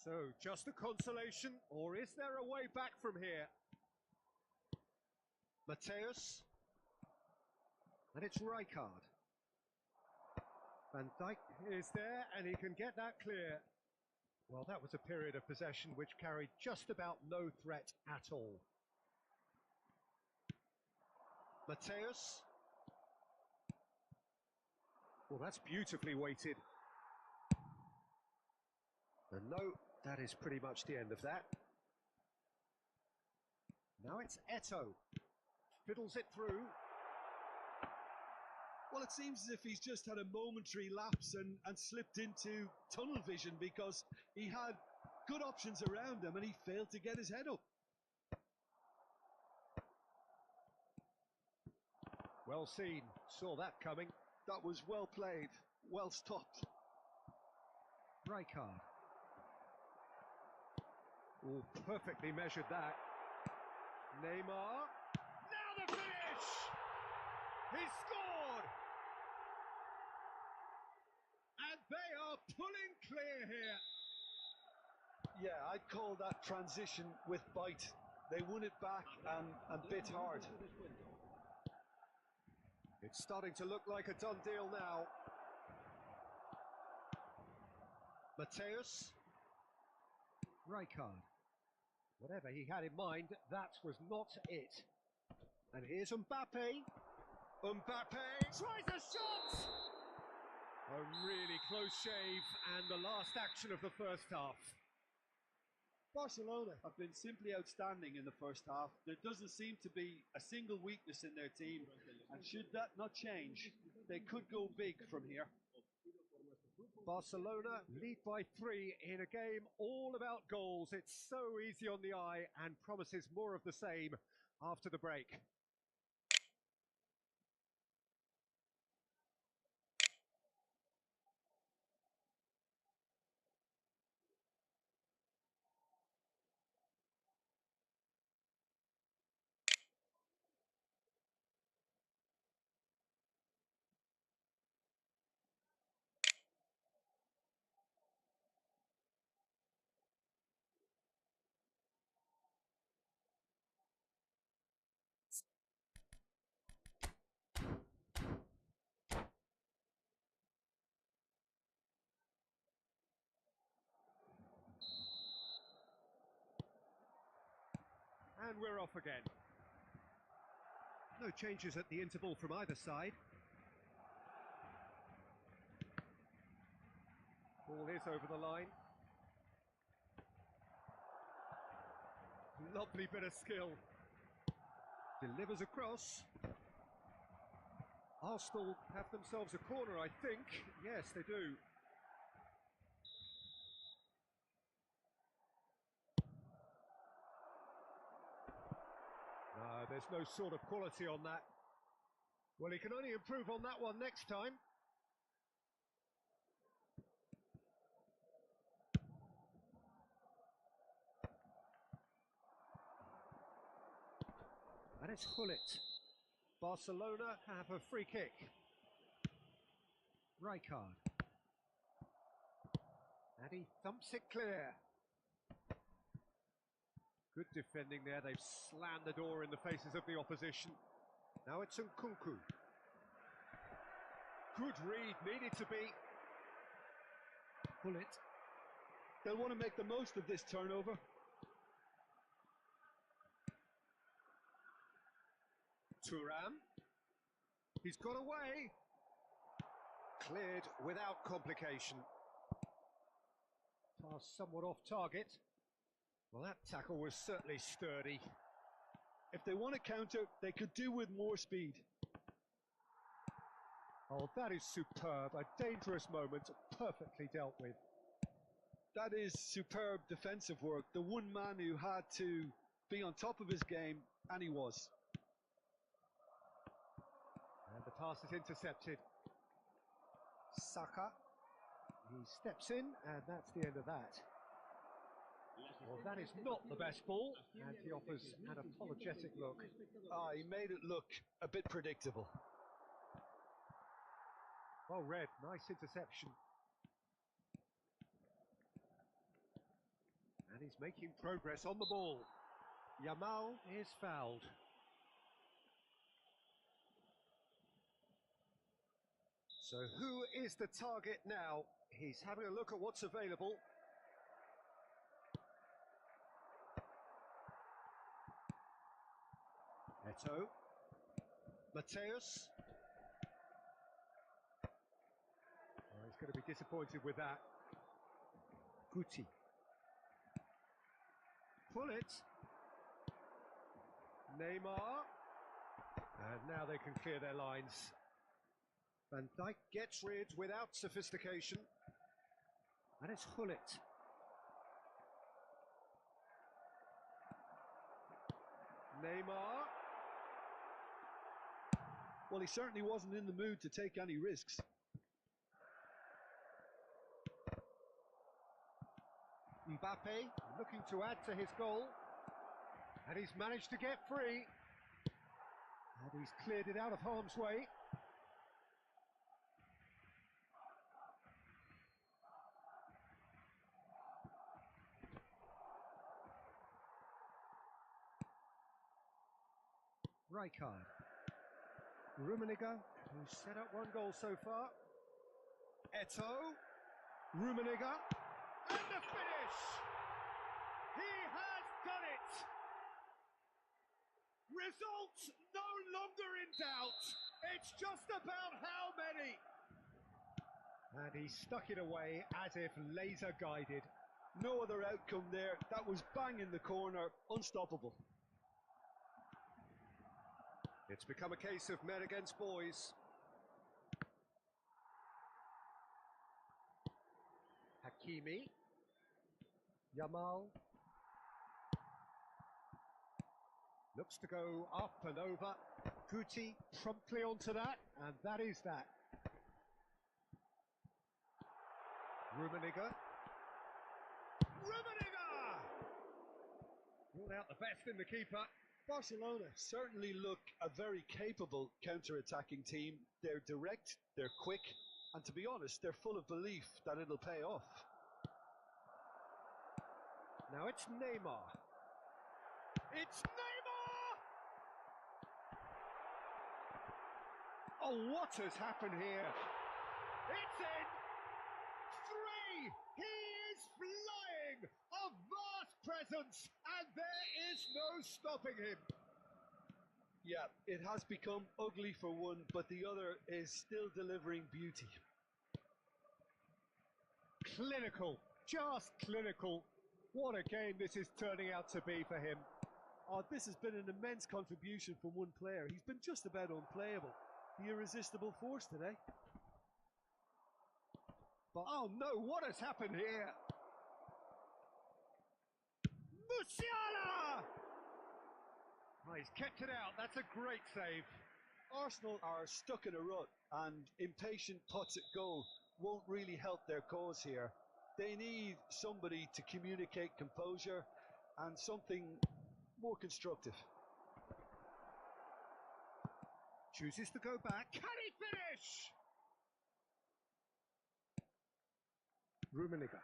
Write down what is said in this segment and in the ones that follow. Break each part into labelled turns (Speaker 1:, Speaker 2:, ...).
Speaker 1: So, just a consolation, or is there a way back from here? Mateus. And it's Rijkaard. Van Dijk is there, and he can get that clear. Well, that was a period of possession which carried just about no threat at all. Mateus. Well, that's beautifully weighted. And no, that is pretty much the end of that. Now it's Eto'o. Fiddles it through.
Speaker 2: Well, it seems as if he's just had a momentary lapse and slipped into tunnel vision, because he had good options around him and he failed to get his head up.
Speaker 1: Well seen, saw that coming.
Speaker 2: That was well played, well stopped.
Speaker 1: Rijkaard. Oh, perfectly measured that. Neymar. Now the finish! He scored! And they are pulling clear here.
Speaker 2: Yeah, I'd call that transition with bite. They won it back and bit hard.
Speaker 1: It's starting to look like a done deal now. Mateus. Rijkaard. Whatever he had in mind, that was not it. And here's Mbappe. Mbappe tries a shot! A really close shave, and the last action of the first half.
Speaker 2: Barcelona have been simply outstanding in the first half. There doesn't seem to be a single weakness in their team, and should that not change, they could go big from here.
Speaker 1: Barcelona lead by 3 in a game all about goals. It's so easy on the eye and promises more of the same after the break. And we're off again. No changes at the interval from either side. Ball is over the line. Lovely bit of skill. Delivers across. Arsenal have themselves a corner, I think. Yes, they do. No, there's no sort of quality on that. Well, he can only improve on that one next time. And it's Gullit. Barcelona have a free kick. Rijkaard. And he thumps it clear. Good defending there. They've slammed the door in the faces of the opposition. Now it's Nkunku. Good read, needed to be. Gullit.
Speaker 2: They'll want to make the most of this turnover.
Speaker 1: Thuram. He's got away. Cleared without complication. Pass somewhat off target. Well, that tackle was certainly sturdy.
Speaker 2: If they want to counter, they could do with more speed.
Speaker 1: Oh, that is superb. A dangerous moment, perfectly dealt with.
Speaker 2: That is superb defensive work. The one man who had to be on top of his game, and he was.
Speaker 1: And the pass is intercepted. Saka. He steps in, and that's the end of that. Well, that is not the best ball, and he offers an apologetic look.
Speaker 2: He made it look a bit predictable.
Speaker 1: Well read, nice interception. And he's making progress on the ball. Yamal is fouled. So who is the target now? He's having a look at what's available. Eto. Mateus. Oh, he's going to be disappointed with that. Guti. Pull it. Neymar. And now they can clear their lines. Van Dijk gets rid without sophistication. And it's Gullit. Neymar.
Speaker 2: Well, he certainly wasn't in the mood to take any risks.
Speaker 1: Mbappe looking to add to his goal. And he's managed to get free. And he's cleared it out of harm's way. Rijkaard. Rummenigge, who's set up one goal so far. Eto. Rummenigge. And the finish! He has done it! Results no longer in doubt. It's just about how many. And he stuck it away as if laser guided.
Speaker 2: No other outcome there. That was bang in the corner, unstoppable.
Speaker 1: It's become a case of men against boys. Hakimi. Yamal. Looks to go up and over. Guti promptly onto that, and that is that. Rummenigge. Rummenigge! Ruled out the best in the keeper.
Speaker 2: Barcelona certainly look a very capable counter-attacking team. They're direct, they're quick, and to be honest, they're full of belief that it'll pay off.
Speaker 1: Now it's Neymar. It's Neymar! Oh, what has happened here? It's in! 3! He is flying! A vast presence, and there is no stopping him.
Speaker 2: Yeah, it has become ugly for one, but the other is still delivering beauty.
Speaker 1: Clinical, just clinical. What a game this is turning out to be for him.
Speaker 2: Oh, this has been an immense contribution from one player. He's been just about unplayable. The irresistible force today.
Speaker 1: But oh no, what has happened here? Musiala! Oh, he's kept it out, that's a great save.
Speaker 2: Arsenal are stuck in a rut, and impatient putts at goal won't really help their cause here. They need somebody to communicate composure and something more constructive.
Speaker 1: Chooses to go back. Can he finish? Rummenigge.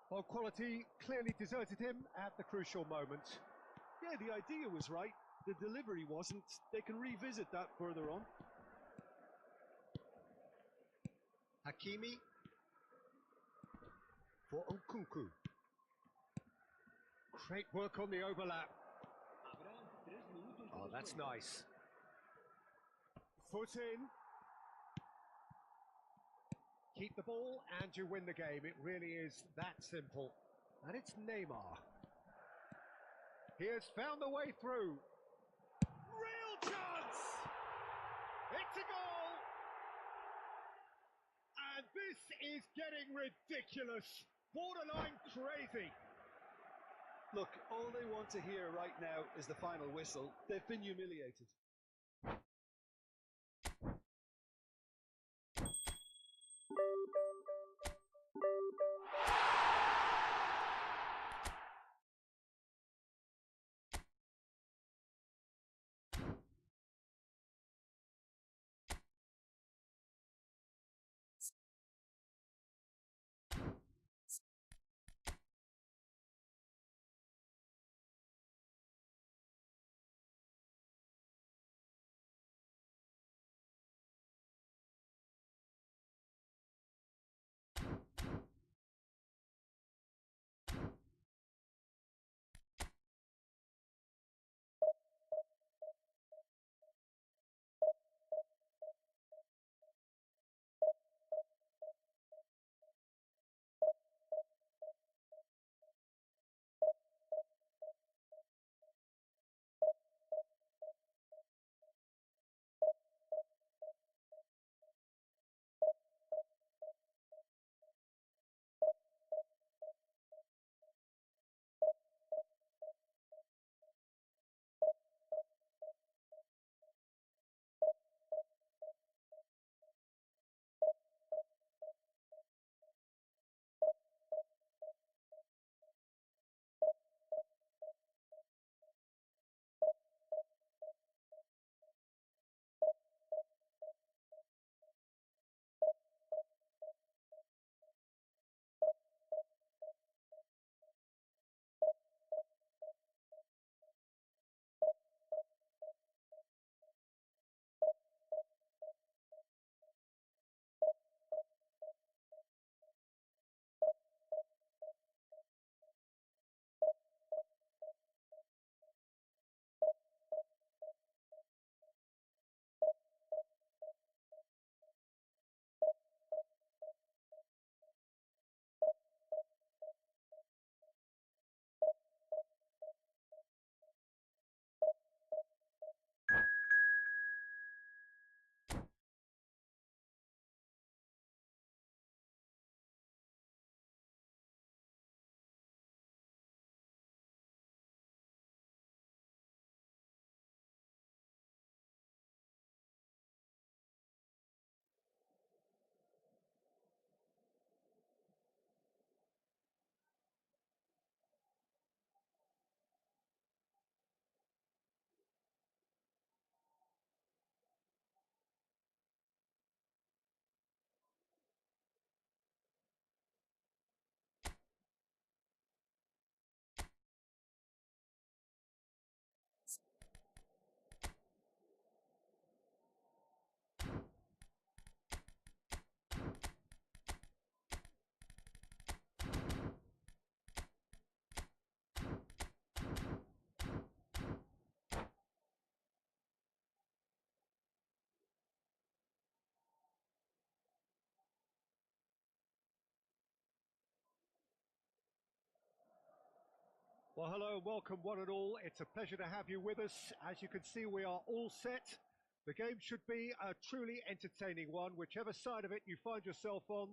Speaker 1: Well, quality clearly deserted him at the crucial moment.
Speaker 2: Yeah, the idea was right. The delivery wasn't. They can revisit that further on.
Speaker 1: Hakimi for Nkunku. Great work on the overlap. Oh, that's nice. Foot in. Keep the ball and you win the game. It really is that simple. And it's Neymar. He has found the way through. Real chance! It's a goal! And this is getting ridiculous. Borderline crazy.
Speaker 2: Look, all they want to hear right now is the final whistle. They've been humiliated.
Speaker 1: Well, hello and welcome one and all. It's a pleasure to have you with us. As you can see, we are all set. The game should be a truly entertaining one, whichever side of it you find yourself on.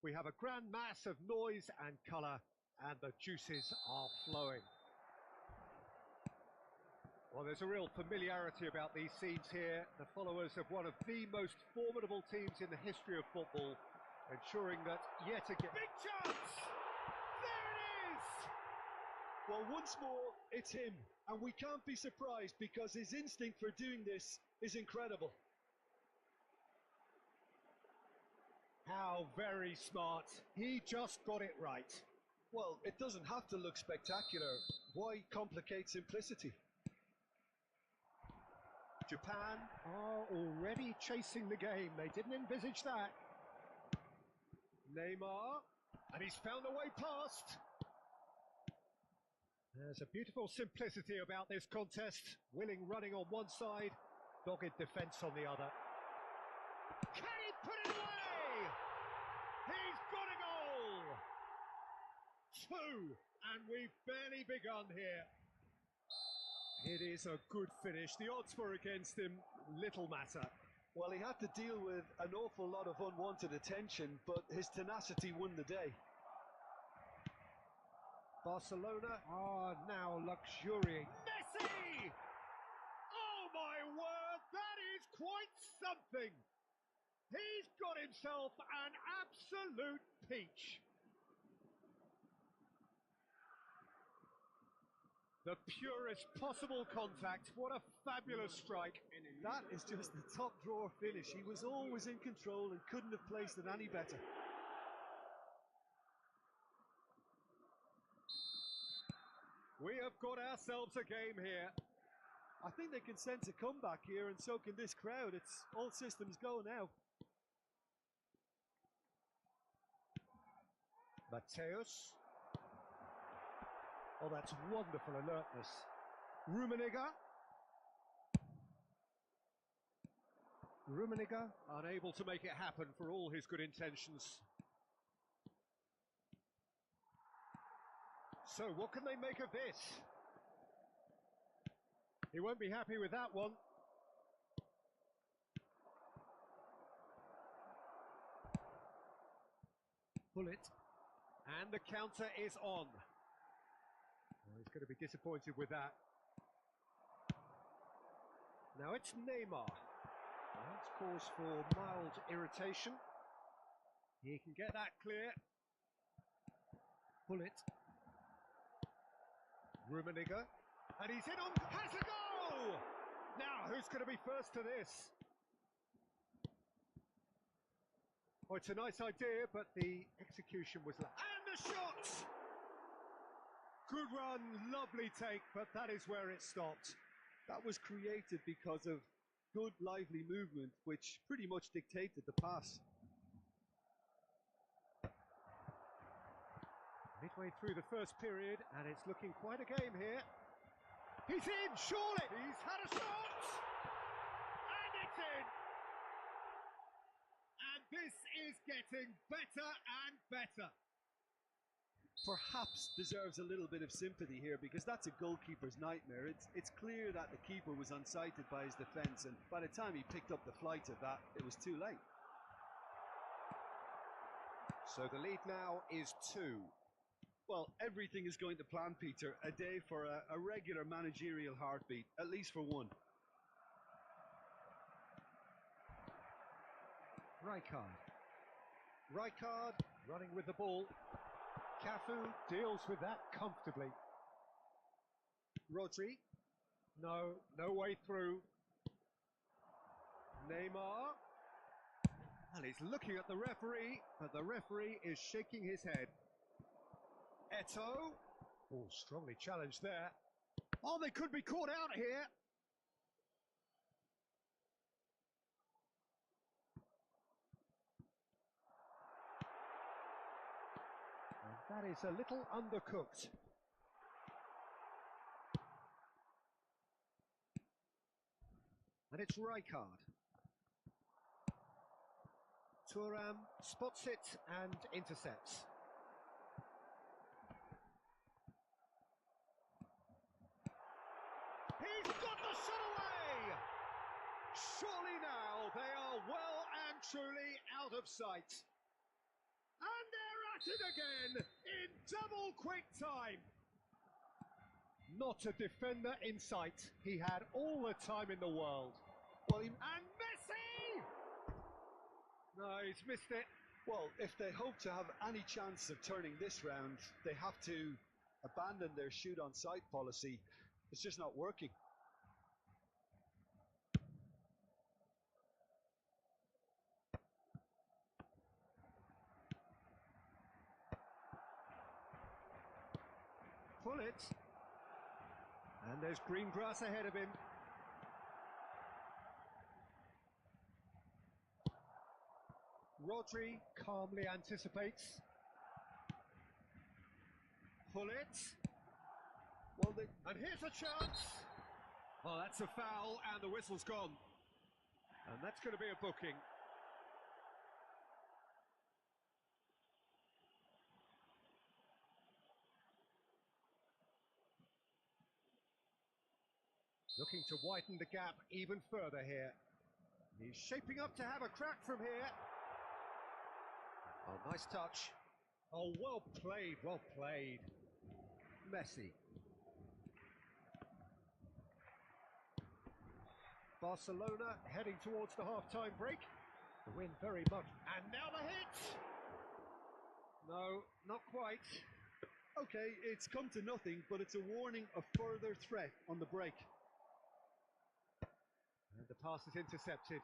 Speaker 1: We have a grand mass of noise and colour, and the juices are flowing. Well, there's a real familiarity about these scenes here. The followers of one of the most formidable teams in the history of football, ensuring that yet again... Big chance! There it is!
Speaker 2: Well, once more, it's him, and we can't be surprised because his instinct for doing this is incredible.
Speaker 1: How very smart. He just got it right.
Speaker 2: Well, it doesn't have to look spectacular. Why complicate simplicity?
Speaker 1: Japan are already chasing the game. They didn't envisage that. Neymar, and he's found a way past. There's a beautiful simplicity about this contest. Willing running on one side, dogged defence on the other. Can he put it away? He's got a goal! 2, and we've barely begun here. It is a good finish. The odds were against him, little matter.
Speaker 2: Well, he had to deal with an awful lot of unwanted attention, but his tenacity won the day.
Speaker 1: Barcelona are now luxuriating. Messi! Oh my word, that is quite something! He's got himself an absolute peach. The purest possible contact. What a fabulous strike.
Speaker 2: That is just the top drawer finish. He was always in control and couldn't have placed it any better.
Speaker 1: We have got ourselves a game here.
Speaker 2: I think they can sense a comeback here, and so can this crowd. It's all systems go now.
Speaker 1: Mateus. Oh, that's wonderful alertness. Rummenigge, unable to make it happen for all his good intentions. So, what can they make of this? He won't be happy with that one. Pull it. And the counter is on. Well, he's going to be disappointed with that. Now it's Neymar. That's cause for mild irritation. He can get that clear. Pull it. Rummenigge. And he's in on... Has a goal! Now, who's going to be first to this? Oh, it's a nice idea, but the execution was... And the shot! Good run, lovely take, but that is where it stopped.
Speaker 2: That was created because of good, lively movement, which pretty much dictated the pass.
Speaker 1: Midway through the first period, and it's looking quite a game here. He's in, surely! He's had a shot! And it's in! And this is getting better and better.
Speaker 2: Perhaps deserves a little bit of sympathy here because that's a goalkeeper's nightmare. It's clear that the keeper was unsighted by his defence, and by the time he picked up the flight of that, it was too late.
Speaker 1: So the lead now is 2.
Speaker 2: Well, everything is going to plan, Peter. A day for a regular managerial heartbeat, at least for one.
Speaker 1: Rijkaard running with the ball. Cafu deals with that comfortably. Rodri. No way through. Neymar. And he's looking at the referee, but the referee is shaking his head. Eto'o. Oh, strongly challenged there. Oh, they could be caught out here. And that is a little undercooked. And it's Rijkaard. Thuram spots it and intercepts. He's got the shot away! Surely now they are well and truly out of sight. And they're at it again in double quick time. Not a defender in sight. He had all the time in the world.
Speaker 2: Well,
Speaker 1: And Messi! No, he's missed it.
Speaker 2: well, if they hope to have any chance of turning this round, they have to abandon their shoot on sight policy. It's just not working.
Speaker 1: Pull it. And there's green grass ahead of him. Rodri calmly anticipates. Pull it.
Speaker 2: Well,
Speaker 1: And here's a chance. Oh, that's a foul, and the whistle's gone. And that's going to be a booking. Looking to widen the gap even further here. He's shaping up to have a crack from here. Oh, nice touch. Oh, well played, well played. Messi. Barcelona heading towards the half-time break. The win very much. And now the hit! No, not quite.
Speaker 2: okay, it's come to nothing, but it's a warning of further threat on the break.
Speaker 1: And the pass is intercepted.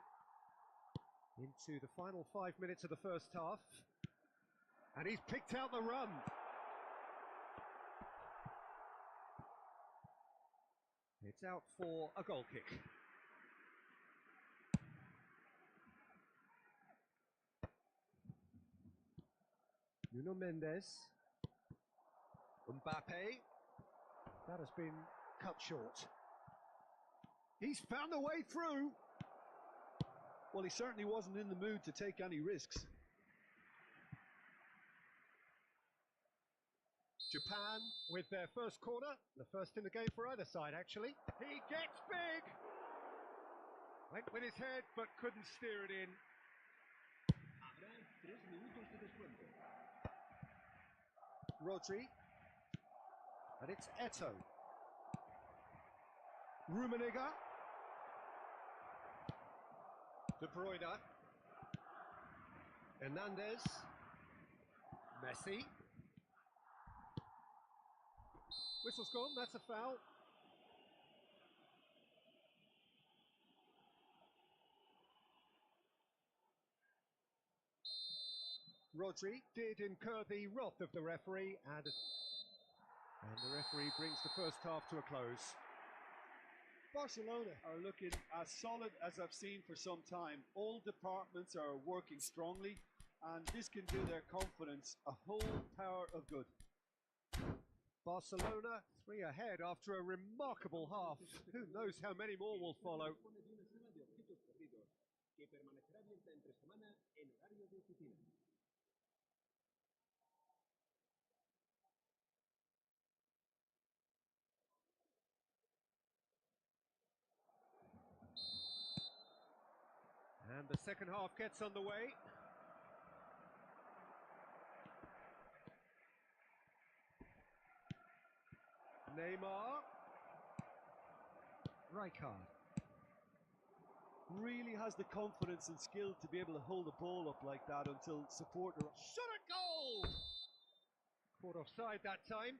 Speaker 1: Into the final 5 minutes of the first half. And he's picked out the run. It's out for a goal kick. Nuno Mendes. Mbappe. That has been cut short. He's found a way through.
Speaker 2: Well, he certainly wasn't in the mood to take any risks.
Speaker 1: Japan with their first corner, the first in the game for either side actually. He gets big! Went with his head but couldn't steer it in. Rodri. And it's Eto. Rummenigge. De Bruyne. Hernandez. Messi. Whistle's gone, that's a foul. Rodri did incur the wrath of the referee, and the referee brings the first half to a close.
Speaker 2: Barcelona are looking as solid as I've seen for some time. All departments are working strongly, and this can do their confidence a whole power of good.
Speaker 1: Barcelona 3 ahead after a remarkable half. Who knows how many more will follow. And the second half gets underway. Neymar. Rijkaard.
Speaker 2: Really has the confidence and skill to be able to hold the ball up like that until support...
Speaker 1: Shot at goal! Caught offside that time.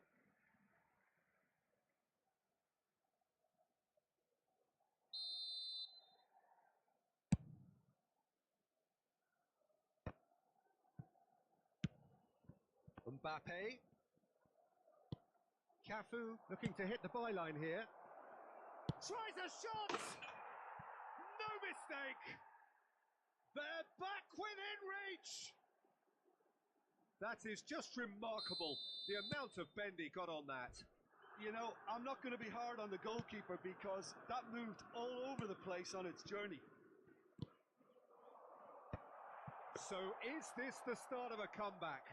Speaker 1: Mbappe. Cafu looking to hit the byline here. Tries a shot! No mistake! They're back within reach! That is just remarkable, the amount of bend he got on that.
Speaker 2: You know, I'm not going to be hard on the goalkeeper because that moved all over the place on its journey.
Speaker 1: So is this the start of a comeback?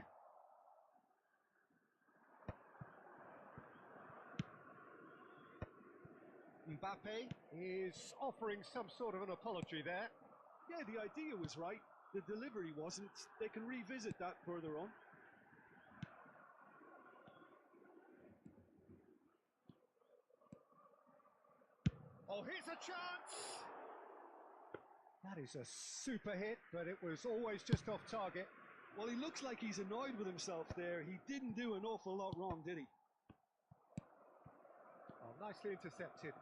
Speaker 1: Mbappe is offering some sort of an apology there.
Speaker 2: Yeah, the idea was right. The delivery wasn't. They can revisit that further on.
Speaker 1: Oh, here's a chance! That is a super hit, but it was always just off target.
Speaker 2: Well, he looks like he's annoyed with himself there. He didn't do an awful lot wrong, did he?
Speaker 1: Oh, nicely intercepted.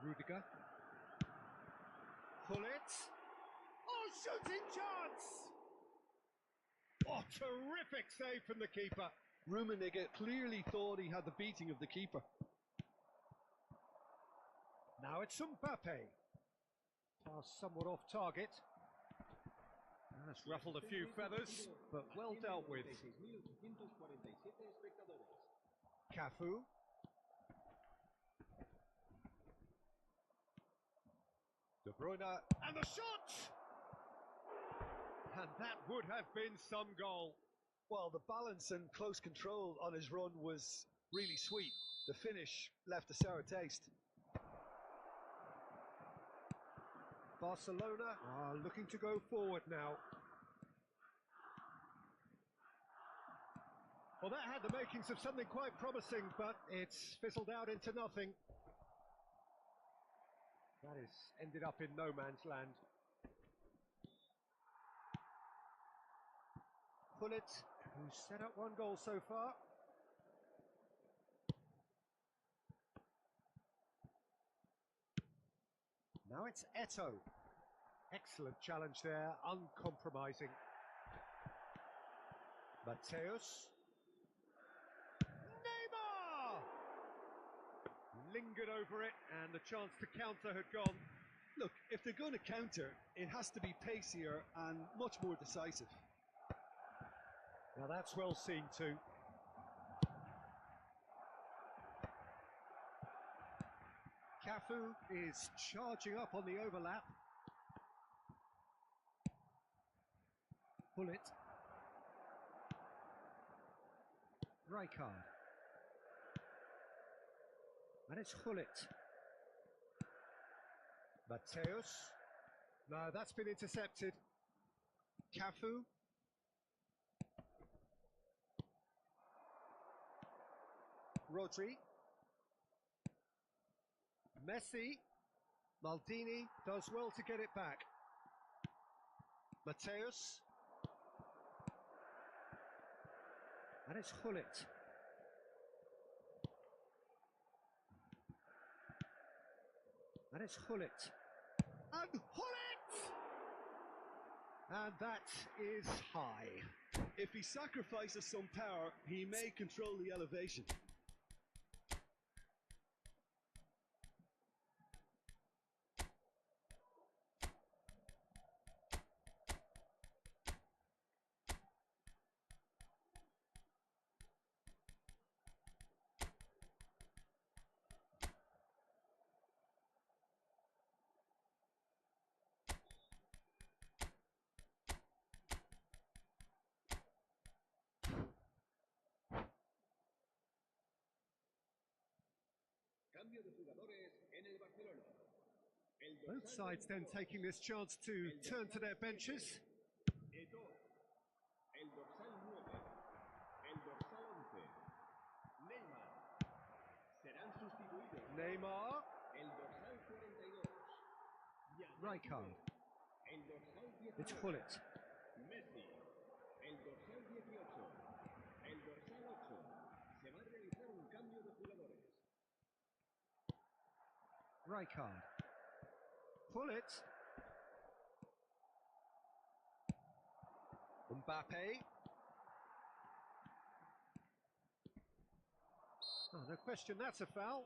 Speaker 1: Rudiger. Pull it. Oh, shooting chance! Oh, terrific save from the keeper.
Speaker 2: Rummenigge clearly thought he had the beating of the keeper.
Speaker 1: Now it's Mbappe. Pass somewhat off target. That's ruffled a few feathers, but well dealt with. Cafu. De Bruyne, and the shot! And that would have been some goal.
Speaker 2: Well, the balance and close control on his run was really sweet. The finish left a sour taste.
Speaker 1: Barcelona are looking to go forward now. Well, that had the makings of something quite promising, but it's fizzled out into nothing. That has ended up in no man's land. Pullet, who's set up one goal so far. Now it's Eto'o. Excellent challenge there, uncompromising. Mateus. Neymar! Lingered over it, and the chance to counter had gone.
Speaker 2: Look, if they're going to counter, it has to be pacier and much more decisive.
Speaker 1: Now that's well seen too. Cafu is charging up on the overlap. Bullet. Rijkaard. And it's Hullet. Mateus. No, that's been intercepted. Cafu. Rodri. Messi. Maldini does well to get it back. Mateus. And it's Hullet. And it's Hullet. And Hullet! And that is high.
Speaker 2: If he sacrifices some power, he may control the elevation.
Speaker 1: Both sides then taking this chance to turn to their benches. Neymar. Rijkaard. It's Hullet. Rijkaard. Pullet. Mbappe. Oh, no question, that's a foul.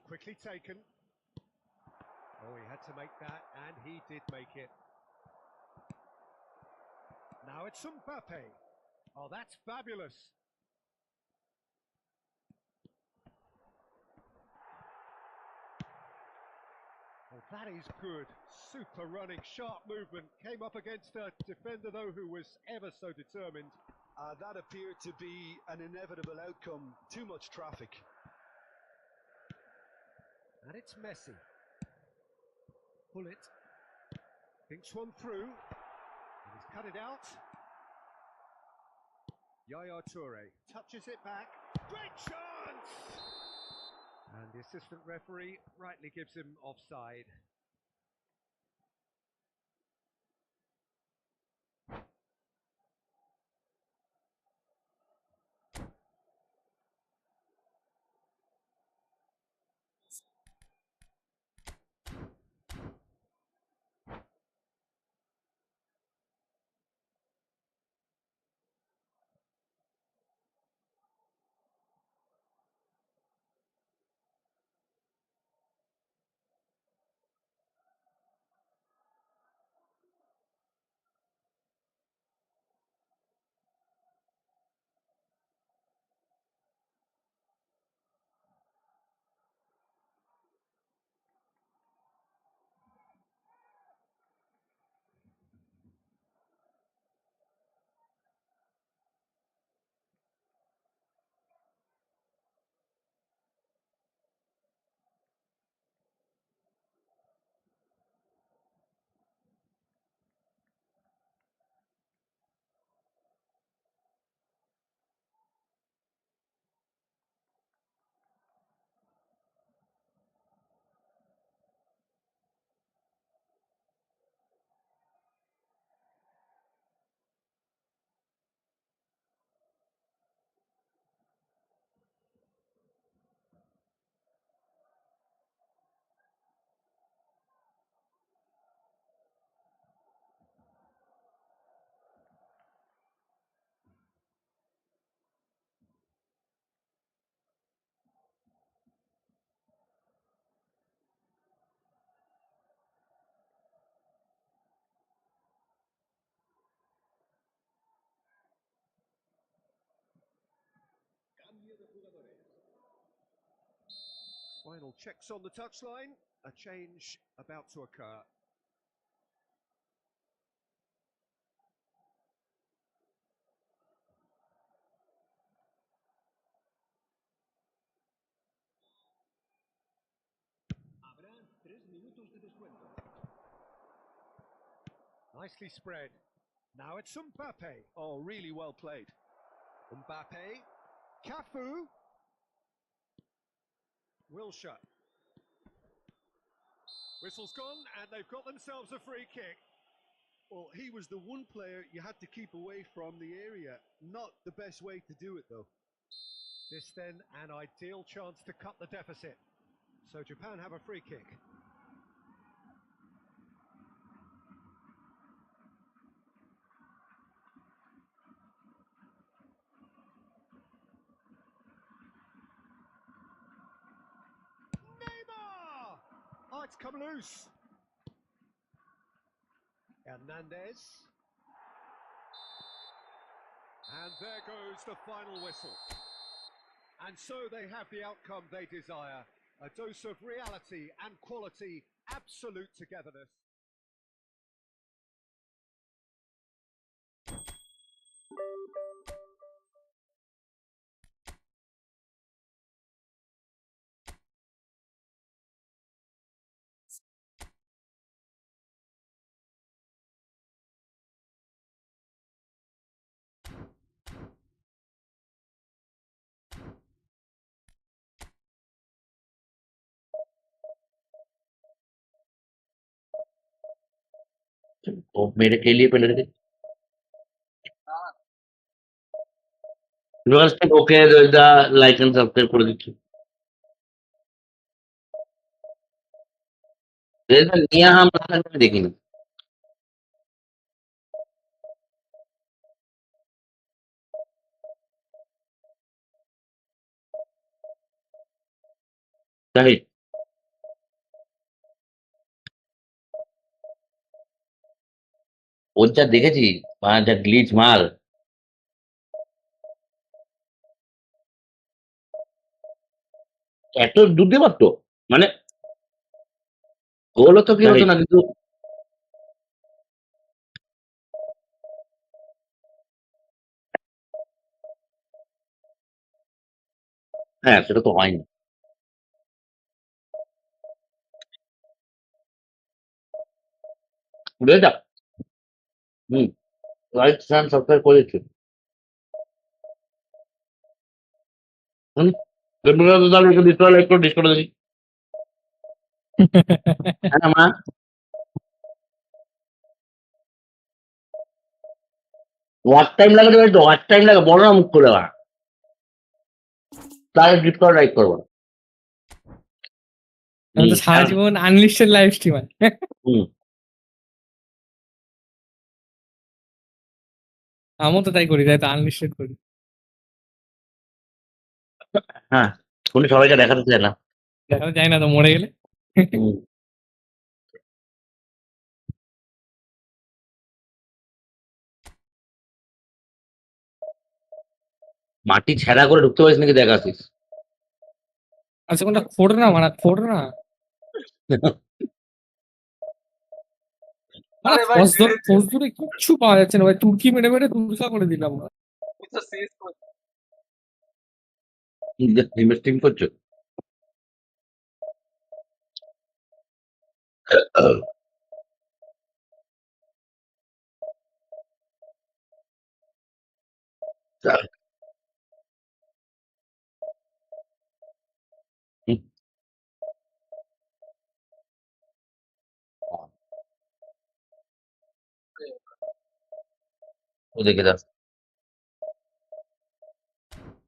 Speaker 1: Quickly taken. Oh, he had to make that, and he did make it. Now it's Mbappe. Oh, that's fabulous. Oh, that is good. Super running, sharp movement. Came up against a defender, though, who was ever so determined.
Speaker 2: That appeared to be an inevitable outcome. Too much traffic.
Speaker 1: And it's Messi. Pull it. Thinks one through. And he's cut it out. Yaya Toure touches it back. Great chance! And the assistant referee rightly gives him offside. Final checks on the touchline. A change about to occur. Habrá 3 minutos de descuento. Nicely spread. Now it's Mbappe.
Speaker 2: Oh, really well played.
Speaker 1: Mbappe. Cafu. Wilshere. Whistle's gone, and they've got themselves a free kick.
Speaker 2: Well, he was the one player you had to keep away from the area. Not the best way to do it, though.
Speaker 1: This then an ideal chance to cut the deficit. So Japan have a free kick. Neymar! Oh, it's come loose. Hernandez. And there goes the final whistle. And so they have the outcome they desire. A dose of reality and quality, absolute togetherness.
Speaker 3: वो मेरे के लिए पहले university okay the like and subscribe করে দিচ্ছি নিয়ে আমরা দেখিনি জাহিদ ওর যা দেখেছি যা গ্লিচ মাল এত দূর দিয়ে পারতো মানে গোলও তো কি হতো না কিন্তু হ্যাঁ, সেটা তো হয় না। বুঝে যা। হুম, লাইক চ্যানেল সাবস্ক্রাইব করে দিচ্ছি। হুম, তাহলে একটু ডিসপ্লে লাইক করে ডিসপ্লে দিই। হ্যাঁ মা, ওয়াচ টাইম লাগে তো, একটু ওয়াচ টাইম লাগে, বলো না মুখ করে না, তাহলে ডিসপ্লে লাইক করবো না।
Speaker 4: আমি তো সারা
Speaker 3: আর-
Speaker 4: জীবন আনলিস্টেড লাইভ স্ট্রিমার।
Speaker 3: হুম,
Speaker 4: আমিও তো তাই করি, তাই তো আনলিস্টেড করি।
Speaker 3: হ্যাঁ, উনি সবাইকে দেখাতে চায় না।
Speaker 4: দেখা যায় না তো মরে গেলে।
Speaker 3: হুম, মাটি ছেঁড়া করে ঢুকতে পারিস নাকি দেখাছিস।
Speaker 4: আচ্ছা কোনটা ফোড় না মারা, ফোড় না
Speaker 5: আরে ভাই
Speaker 4: ফোর্স দূরে কিচ্ছু পাওয়া যাচ্ছে না ভাই, তুর্কি মেরে মেরে তুরকা করে দিলাম।
Speaker 5: তো শেষ করছি।
Speaker 3: ইনভেস্টিং করছো। হুম, ও দেখে যা,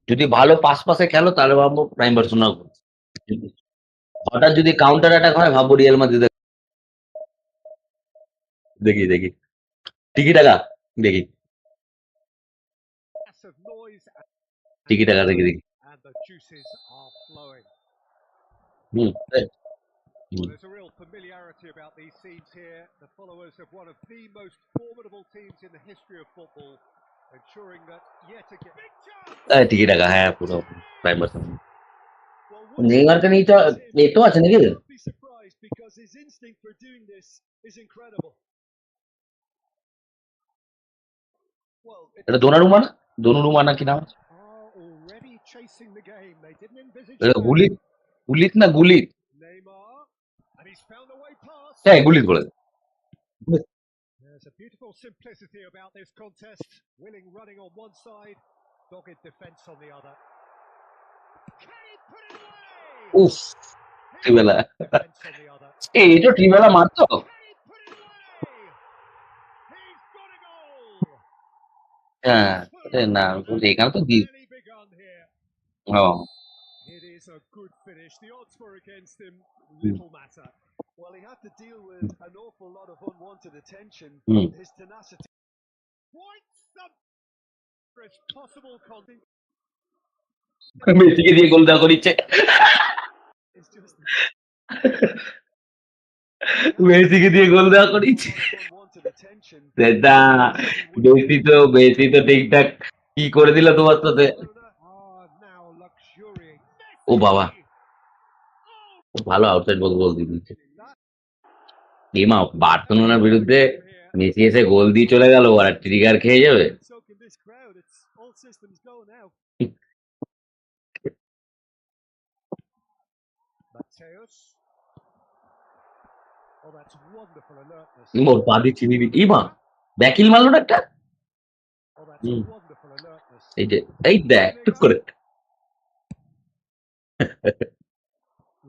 Speaker 3: যদি ভালো পাশে খেলো তাহলে ভাববো প্রাইম ভার্সন। হঠাৎ যদি কাউন্টার অ্যাটাক হয় ভাববো রিয়াল মাদ্রিদ। দেখি দেখি, টিকি টাকা দেখি,
Speaker 1: Massive noise
Speaker 3: টিকি টাকা দেখি দেখি।
Speaker 1: and the juices are flowing.
Speaker 3: Hmm,
Speaker 1: Well, there's a real familiarity about these scenes here. The followers of one of the most formidable teams in the history of football, ensuring that yet again. Big chance!
Speaker 3: টিকি টাকা, হ্যাঁ পুরো prime version.
Speaker 2: Well, once
Speaker 3: নেইমারকে
Speaker 2: again,
Speaker 3: নিয়ে তো
Speaker 2: it's him.
Speaker 3: এ তো আছে নাকি?
Speaker 2: Don't be surprised because his instinct for doing this is incredible. Well, it
Speaker 3: এটা দোনারুমা না, দোনারুমা না কি নাম?
Speaker 1: Are already chasing the game. They didn't envisage
Speaker 3: এটা
Speaker 1: that.
Speaker 3: গুলিত, গুলিত না গুলিত?
Speaker 1: Neymar, and he's found a way past.
Speaker 3: হ্যাঁ গুলিত বলে।
Speaker 1: There's a beautiful simplicity about this contest. Willing running on one side, dogged defence on the other. Can he put it away?
Speaker 3: উফ, ত্রিবেলা।
Speaker 1: Defence on the other.
Speaker 3: এই তো ত্রিবেলা মারতো।
Speaker 1: Can he put it away? He's got a goal.
Speaker 3: হ্যাঁ, না এখানে তো দি।
Speaker 1: Barely begun here.
Speaker 3: O,
Speaker 1: It is a good finish. The odds were against him.
Speaker 3: Hmm.
Speaker 1: Little matter.
Speaker 2: Well, he had to deal with an awful lot of unwanted attention.
Speaker 3: Hmm.
Speaker 2: His tenacity.
Speaker 1: Quite some possible content.
Speaker 3: মেসিকে দিয়ে গোল দেওয়া করিচ্ছে,
Speaker 2: It's just
Speaker 3: মেসিকে দিয়ে গোল দেওয়া করিচ্ছে।
Speaker 2: unwanted attention.
Speaker 3: সেটা Messi তো ঠিকঠাক কি করে দিল তোমার সাথে।
Speaker 1: Ah, now luxuriating.
Speaker 3: ও বাবা, ভালো আউটসাইড বল গোল দিয়ে দিচ্ছে। এমা বার্সেলোনার বিরুদ্ধে মেসি এসে গোল দিয়ে চলে গেল, আর ট্রিগার খেয়ে যাবে।
Speaker 2: So can this crowd. It's all systems go now.
Speaker 1: Mateus. Oh, that's wonderful alertness.
Speaker 3: মোর পা দিয়ে চিনি দি, ইমা ব্যাকিল মারলো না একটা।
Speaker 1: Oh, that's
Speaker 3: Hmm.
Speaker 1: wonderful alertness.
Speaker 3: এই যে এই দেখ টুক করে।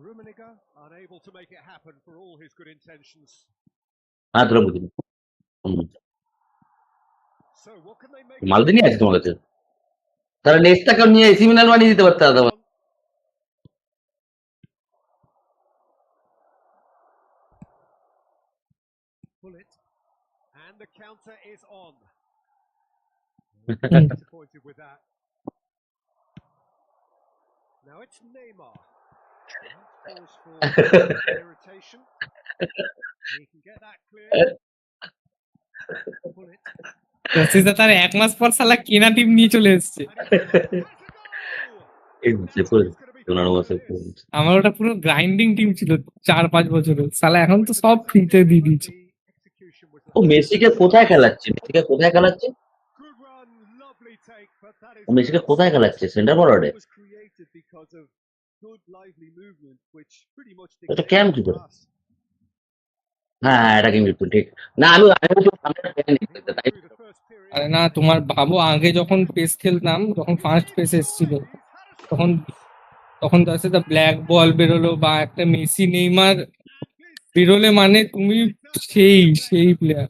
Speaker 1: Rummenigge unable to make it happen for all his good intentions.
Speaker 3: হ্যাঁ তোরা বুঝিনি।
Speaker 1: So what can they make?
Speaker 3: মালদিনি আছে তোমার কাছে, তারা নেক্সটটাকে নিয়ে এসি মিলান বানিয়ে দিতে পারতে দাদা।
Speaker 1: Bullet, and the counter is on.
Speaker 4: Hmm.
Speaker 1: Disappointed with that. Now it's Neymar. Pause for irritation. He can get that clear. Bullet.
Speaker 4: রসিদা তার 1 মাস পর শালা কেনা টিম নিয়ে চলে এসেছে।
Speaker 1: And he has a goal!
Speaker 3: এই সে করে
Speaker 1: It's gonna be
Speaker 3: Donnarumma
Speaker 1: fun
Speaker 3: say
Speaker 1: for this.
Speaker 4: আমার ওটা পুরো গ্রাইন্ডিং টিম ছিল 4-5 বছরের, শালা এখন তো সব ফ্রিতে দিয়ে দিয়েছে।
Speaker 1: Execution was
Speaker 3: ও মেসিকে কোথায় খেলাচ্ছে, মেসিকে কোথায় খেলাচ্ছে,
Speaker 1: good run, lovely take, but that is
Speaker 3: ও মেসিকে কোথায় খেলাচ্ছে? Centre ফরওয়ার্ডে?
Speaker 2: Was created
Speaker 1: created because of good, lively movement, which pretty much
Speaker 3: এটা
Speaker 1: dictated
Speaker 3: কেন
Speaker 1: the
Speaker 3: কি করে?
Speaker 1: pass.
Speaker 3: হ্যাঁ, এটা কিন্তু ঠিক। না আমি বলছি আমরা টেনে
Speaker 1: He
Speaker 3: নিতে,
Speaker 1: went
Speaker 3: তাই
Speaker 1: through
Speaker 3: তো?
Speaker 1: the first period.
Speaker 4: আরে না, তোমার ভাবো আগে যখন পেস খেলতাম, যখন ফার্স্ট পেস এসেছিল,
Speaker 1: He's had a
Speaker 4: তখন
Speaker 1: shot.
Speaker 4: তখন তো আছে ব্ল্যাক বল বেরোলো বা একটা মেসি নেইমার
Speaker 1: This
Speaker 4: বেরোলে মানে তুমি
Speaker 1: like that
Speaker 4: সেই
Speaker 1: from the
Speaker 4: সেই
Speaker 1: bench.
Speaker 4: Player.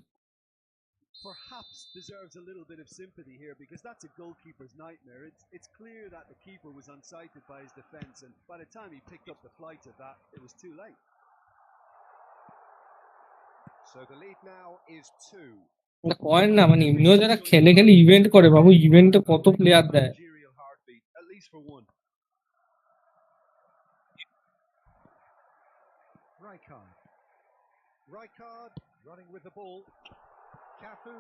Speaker 1: Perhaps deserves a little bit of sympathy here because that's a goalkeeper's nightmare. It's clear that the keeper was unsighted by his defence, and by the time he picked up the flight of that, it was too late. So the lead now is 2.
Speaker 4: হয় না, মানে এমনিও যারা খেলে খেলে event করে, বাবু ইভেন্টে কত প্লেয়ার দেয়।
Speaker 1: Managerial heartbeat, at least for one. Rijkaard running with the ball. Cafu.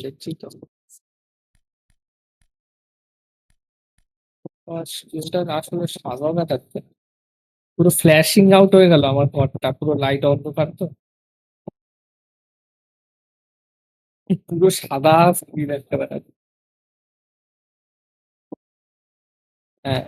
Speaker 4: দেখছি তো স্ক্রিনটা আসলে সাজাও না থাকতে, পুরো ফ্ল্যাশিং আউট হয়ে গেল আমার ঘরটা, পুরো লাইট অন্ধকার তো, পুরো সাদা স্ক্রিন একটা দেখা যাচ্ছে। হ্যাঁ,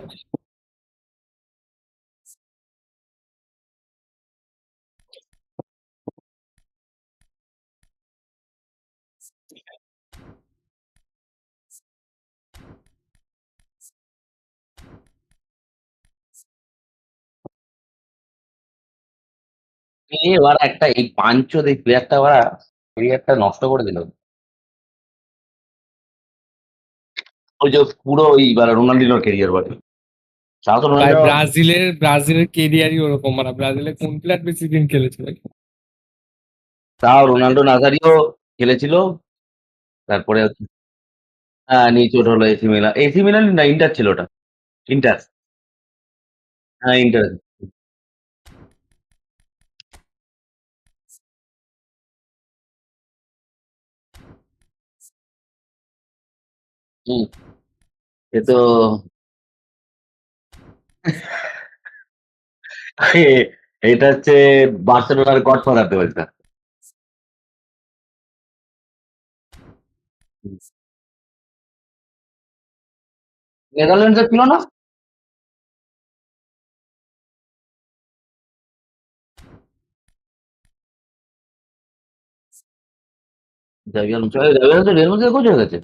Speaker 3: এবার একটা এই পাঞ্চোদ এই প্লেয়ারটা ওরা ক্যারিয়ারটা নষ্ট করে দিল। ওই যে পুরো ওই রোনাল্ডিনোর ক্যারিয়ার বলে। তাও তো
Speaker 4: ভাই
Speaker 3: রোনাল্ডো,
Speaker 4: ব্রাজিলের কেরিয়ারই ওরকম, মানে ব্রাজিলে কোন প্লেয়ার বেশি দিন খেলেছে ভাই?
Speaker 3: তাও রোনাল্ডো নাজারিও খেলেছিল। তারপরে নিয়ে চোট হলো এসি মিলান, এসি মিলান না ইন্টার ছিল ওটা, ইন্টার, হ্যাঁ ইন্টার। হুম, এ তো এটা হচ্ছে বার্সেলোনার গডফাদার তো এটা। নেদারল্যান্ডসের ছিল না? Xavi Alonso, Xavi Alonso Real মাদ্রিদের কোচ হয়ে গেছে।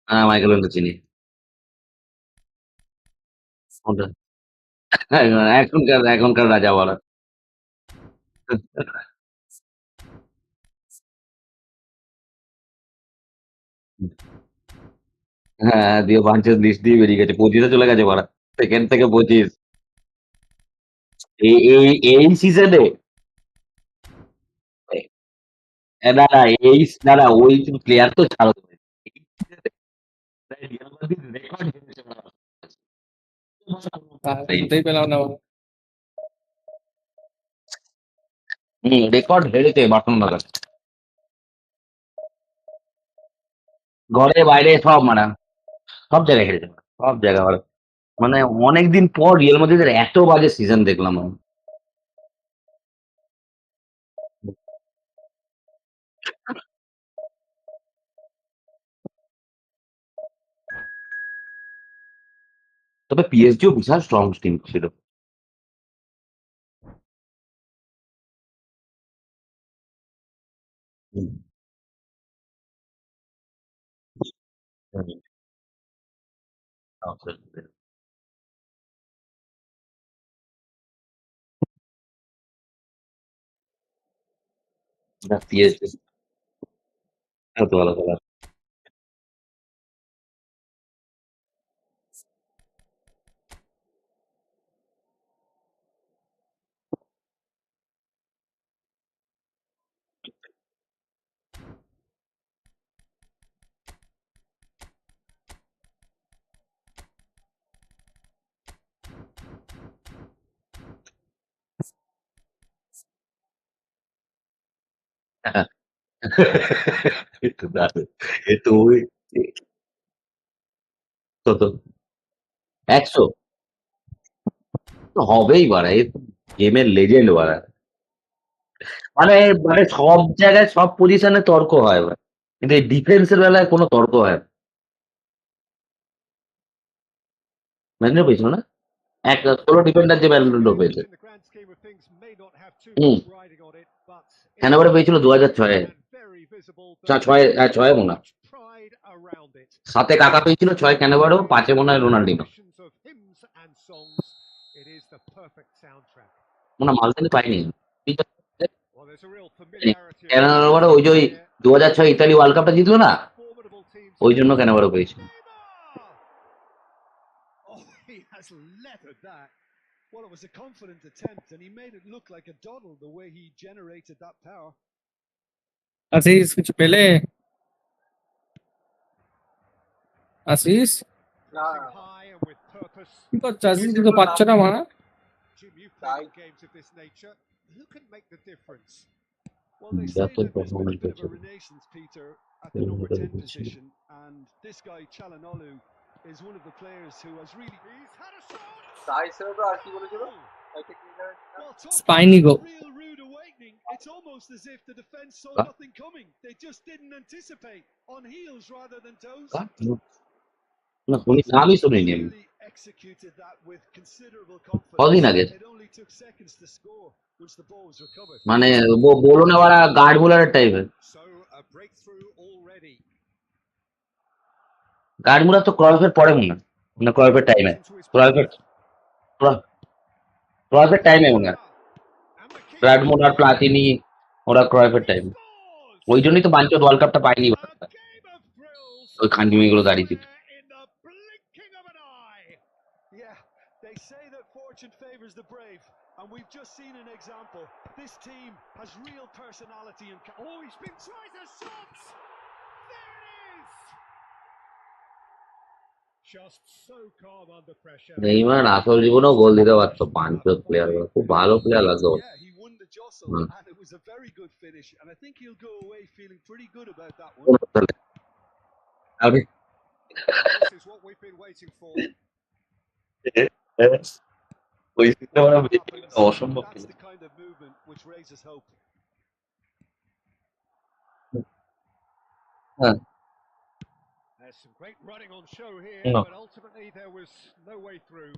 Speaker 3: হ্যাঁ, মাইকেল ওয়েনকে চিনি। ওটা এখনকার রাজা বলা। হ্যাঁ, দিয়ে বাঞ্চেস লিস্ট দিয়ে বেরিয়ে গেছে, 25-এ চলে গেছে ওরা, সেকেন্ড থেকে 25। এই এই এই সিজনে না না এই না না ওই প্লেয়ার তো ছাড়ো তুমি। এই season এ রিয়াল মাদ্রিদ রেকর্ড হেরেছে ওরা।
Speaker 4: শুনতেই পেলাম না বাবু।
Speaker 3: রেকর্ড হেরেছে বার্সেলোনার কাছে। ঘরে বাইরে সব মারা, সব জায়গায় হেরেছে ওরা, সব জায়গায় ওরা। মানে অনেকদিন পর রিয়াল মাদ্রিদের এত বাজে সিজন দেখলাম আমি। তবে পিএসজিও বিশাল স্ট্রং টিম ছিল। হুম, হুম, absolutely. না পিএসজি এত ভালো খেলা। এ তো দারুণ। এ তো ওই কত? 100? তো হবেই বাড়া, এই গেমের লেজেন্ড বাড়া। মানে মানে সব জায়গায় সব পজিশনে তর্ক হয় ভাই, কিন্তু এই ডিফেন্সের বেলায় কোনো তর্ক হয় না। ম্যান্ডেল পেয়েছিল না, এক ষোলো ডিফেন্ডার যে ম্যান্ডেল
Speaker 1: Games,
Speaker 3: পেয়েছে।
Speaker 1: in the grand scheme of things, may not have too
Speaker 3: hmm,
Speaker 1: much riding on it, but
Speaker 3: কেন
Speaker 1: it's
Speaker 3: করে পেয়েছিল
Speaker 1: certainly
Speaker 3: 2006-এ,
Speaker 1: clear and very visible that
Speaker 3: ছয়
Speaker 1: there is
Speaker 3: ছয় মনে হয়।
Speaker 1: much pride around it.
Speaker 3: সাথে কাকা পেয়েছিল, ছয় ক্যানাভারো,
Speaker 1: With
Speaker 3: পাঁচে মনে হয় Ronaldinho.
Speaker 1: generations of hymns and songs, it is the perfect soundtrack.
Speaker 3: মনে হয় মালদানি পাইনি।
Speaker 1: Well, there's a real familiarity about this
Speaker 3: Cannavaro ওই
Speaker 1: team
Speaker 3: যে ওই
Speaker 1: here.
Speaker 3: 2006 ইতালি ওয়ার্ল্ড কাপটা জিতলো না,
Speaker 1: Such formidable teams
Speaker 3: ওই
Speaker 1: to
Speaker 3: জন্য
Speaker 1: face.
Speaker 3: ক্যানাভারো পেয়েছিল।
Speaker 1: Neymar! Oh, he has leathered that.
Speaker 2: Well, it was a confident attempt, and he made it look like a doddle the way he generated that power.
Speaker 4: আসিস কিছু পেলে? আসিস
Speaker 1: Pressing high and with purpose.
Speaker 4: কি করছো? আসিস কিছু পাচ্ছ না মারা?
Speaker 1: Jim, you've played in games of this nature. Who can make the difference?
Speaker 2: Well, they say that there's been a bit of a renaissance, Peter, at the number 10 position, and this guy, Chalanolu, is one of the players who has really...
Speaker 1: He's had a shot!
Speaker 5: সাইসেরও তো আর কি বলেছিল?
Speaker 2: Well,
Speaker 4: Spiny
Speaker 2: talking
Speaker 4: go.
Speaker 2: about a real rude awakening, it's almost as if the defence saw
Speaker 3: Huh?
Speaker 2: nothing coming. They just didn't anticipate, on heels rather than toes.
Speaker 3: না শুনি, নামই শুনিনি আমি
Speaker 2: Really executed that with considerable confidence.
Speaker 3: কদিন আগে।
Speaker 2: It only took seconds to score once the ball was recovered.
Speaker 3: মানে বলো না ওরা গার্ড বোলারের টাইপের।
Speaker 1: So a breakthrough already.
Speaker 3: Guard bowler তো ক্রয়েফের পরে মনে হয়, না ক্রয়েফের টাইমে,
Speaker 1: Into his
Speaker 3: ক্রয়েফের ক্রয়েফের টাইমে মনে হয়,
Speaker 1: And the keeper
Speaker 3: guard bowler Platini ওরা ক্রয়েফের টাইমে।
Speaker 1: scores!
Speaker 3: ওই জন্যই তো বাঞ্চত ওয়ার্ল্ড কাপটা পাইনি,
Speaker 1: A game of thrills.
Speaker 3: ওই খানজিমিগুলো দাঁড়িয়ে ছিল।
Speaker 1: In the blinking of an eye.
Speaker 2: Yeah, they say that fortune favours the brave, and we've just seen an example. This team has real personality and...
Speaker 1: Oh, he's been tries a shot. There it is. Just so calm under pressure.
Speaker 3: Neymar আসল জীবনেও গোল দিতে পারতো, বাঞ্চত player, খুব ভালো player লাগতো।
Speaker 2: Yeah, he won the jostle,
Speaker 3: Hmm.
Speaker 2: and it was a very good finish, and I think he'll go away feeling pretty good about that one.
Speaker 1: This is what we've been waiting for.
Speaker 3: ওই
Speaker 2: When that happens,
Speaker 3: অসম্ভব।
Speaker 2: that's the kind of movement which raises hope.
Speaker 3: হ্যাঁ,
Speaker 1: There's some great running on show here,
Speaker 3: No.
Speaker 1: but ultimately there was no way through.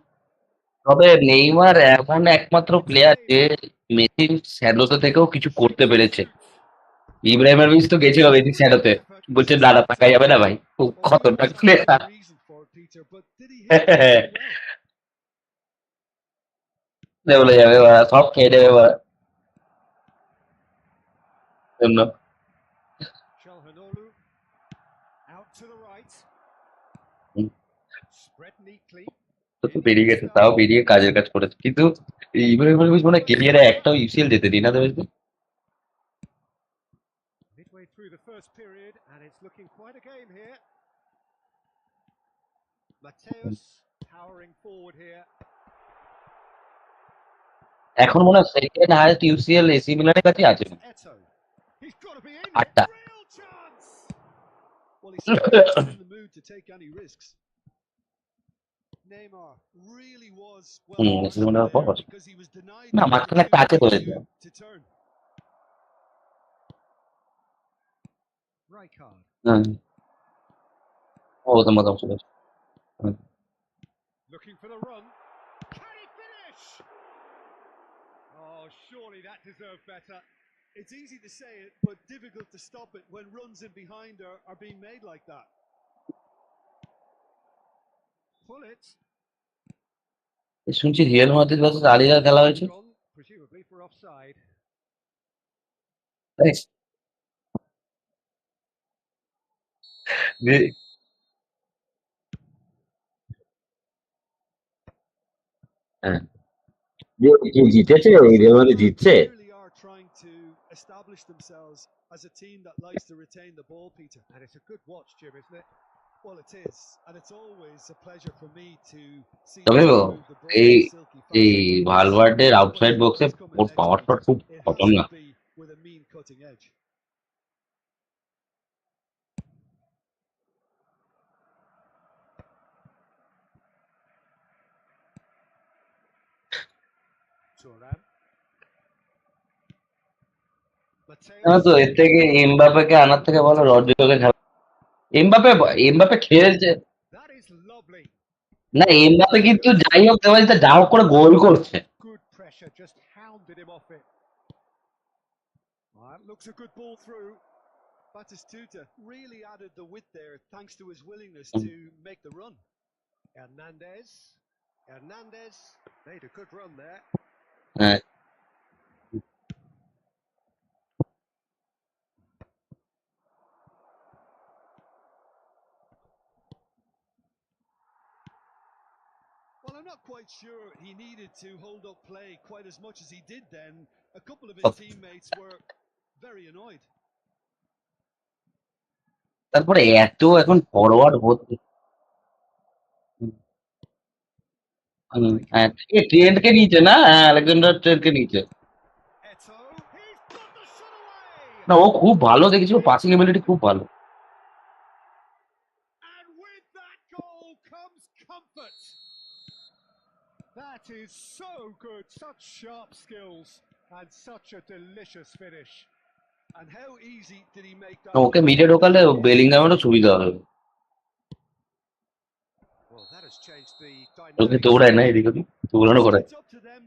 Speaker 3: তবে Neymar এমন একমাত্র player যে মেসির শ্যাডোতে থেকেও কিছু করতে পেরেছে। ইব্রাহিমোভিচ তো গেছিল মেসির শ্যাডোতে, বলছে দাদা টাকা যাবে না ভাই, খুব
Speaker 2: Well,
Speaker 3: Khatarnak
Speaker 2: perhaps
Speaker 3: player.
Speaker 2: that's the reason for it, Peter, but did he hit it very well?
Speaker 3: বলে যাবে ওরা, সব খেয়ে দেবে ওরা জন্য।
Speaker 1: Calhanoglu out to the right.
Speaker 3: Hmm.
Speaker 1: Spread neatly.
Speaker 3: তো বেরিয়ে গেছে, তাও বেরিয়ে কাজের কাজ করেছে। কিন্তু ইব্রাহিমোভিচ মনে হয় ক্যারিয়ারে একটাও ইউসিএল যেতে দিই না তো বেশি।
Speaker 1: Midway through the first period, and it's looking quite a game here. Mateus powering forward here.
Speaker 3: এখন মনে হয় সেকেন্ড হাইয়েস্ট ইউসিএল এসি মিলানের কাছে আছে,
Speaker 1: Eto. He's got to be in.
Speaker 3: 8টা।
Speaker 1: Real chance.
Speaker 2: Well, he certainly wasn't in the mood to take any risks. Neymar really was well
Speaker 3: AC মিলানের পর
Speaker 2: there because he was denied
Speaker 3: না,
Speaker 2: the
Speaker 3: মাঝখানে একটা আছে তো
Speaker 2: opportunity to turn.
Speaker 1: Rijkaard.
Speaker 3: হ্যাঁ, ও তো মতামত ছিল।
Speaker 1: Looking for the run. Can he finish? Oh, surely that deserved better.
Speaker 2: It's easy to say it, but difficult to stop it when runs in behind are being made like that.
Speaker 1: Pull it.
Speaker 3: শুনছি Real Madrid versus আলিয়ার খেলা হয়েছে,
Speaker 1: Gone, presumably for offside.
Speaker 3: তাই? হ্যাঁ, জিতেছে, Real Madrid জিতছে।
Speaker 2: Clearly are trying to establish themselves as a team that likes to retain the ball, Peter.
Speaker 1: And it's a good watch, Jim, isn't it?
Speaker 2: Well, it is, and it's always a pleasure for me to see
Speaker 3: তবে
Speaker 2: them move the ball
Speaker 3: এই
Speaker 2: in silky
Speaker 3: এই
Speaker 2: fashion.
Speaker 3: ভালভার্ডের
Speaker 2: But
Speaker 3: outside
Speaker 2: if it
Speaker 3: বক্সে
Speaker 2: does come in
Speaker 3: or
Speaker 2: next,
Speaker 3: power shot
Speaker 2: Peter,
Speaker 3: খুব
Speaker 2: it has
Speaker 3: Khatarnak.
Speaker 2: to be with a mean cutting edge.
Speaker 1: Turan.
Speaker 3: জানো তো এর থেকে এমবাপ্পেকে আনার থেকে ভালো রড্রিগোকে খেলা। এমবাপ্পে এমবাপ্পে খেলছে
Speaker 1: That is lovely.
Speaker 3: না, এমবাপ্পে কিন্তু যাই হোক দেওয়ালিতে যা হোক করে গোল করছে।
Speaker 1: Good pressure, just hounded him off it. Looks a good ball through.
Speaker 2: Batistuta really added the width there thanks to his willingness to make the run.
Speaker 1: Hernandez made a good run there.
Speaker 3: হ্যাঁ,
Speaker 2: Well, I'm not quite sure he needed to hold up play quite as much as he did then. A couple of his teammates were very annoyed.
Speaker 3: তারপরে এত এখন forward ভর্তি। হ্যাঁ, ট্রেন্ডকে নিচে না, হ্যাঁ Alexander ট্রেন্ডকে নিচে।
Speaker 1: Eto, he's got the shot away.
Speaker 3: না ও খুব ভালো দেখেছিল, পাসিং এবিলিটি খুব ভালো।
Speaker 1: And with that goal comes comfort. That is so good, such sharp skills and such a delicious finish.
Speaker 2: And how easy did he make that?
Speaker 3: ওকে মিডে ঢোকালে বেলিংহামেরও সুবিধা হবে।
Speaker 1: Well, that has changed the
Speaker 3: okay
Speaker 1: dynamics.
Speaker 3: দৌড়ায় না এদিক ওদিক, দৌড়ানো করে।
Speaker 2: It's up to them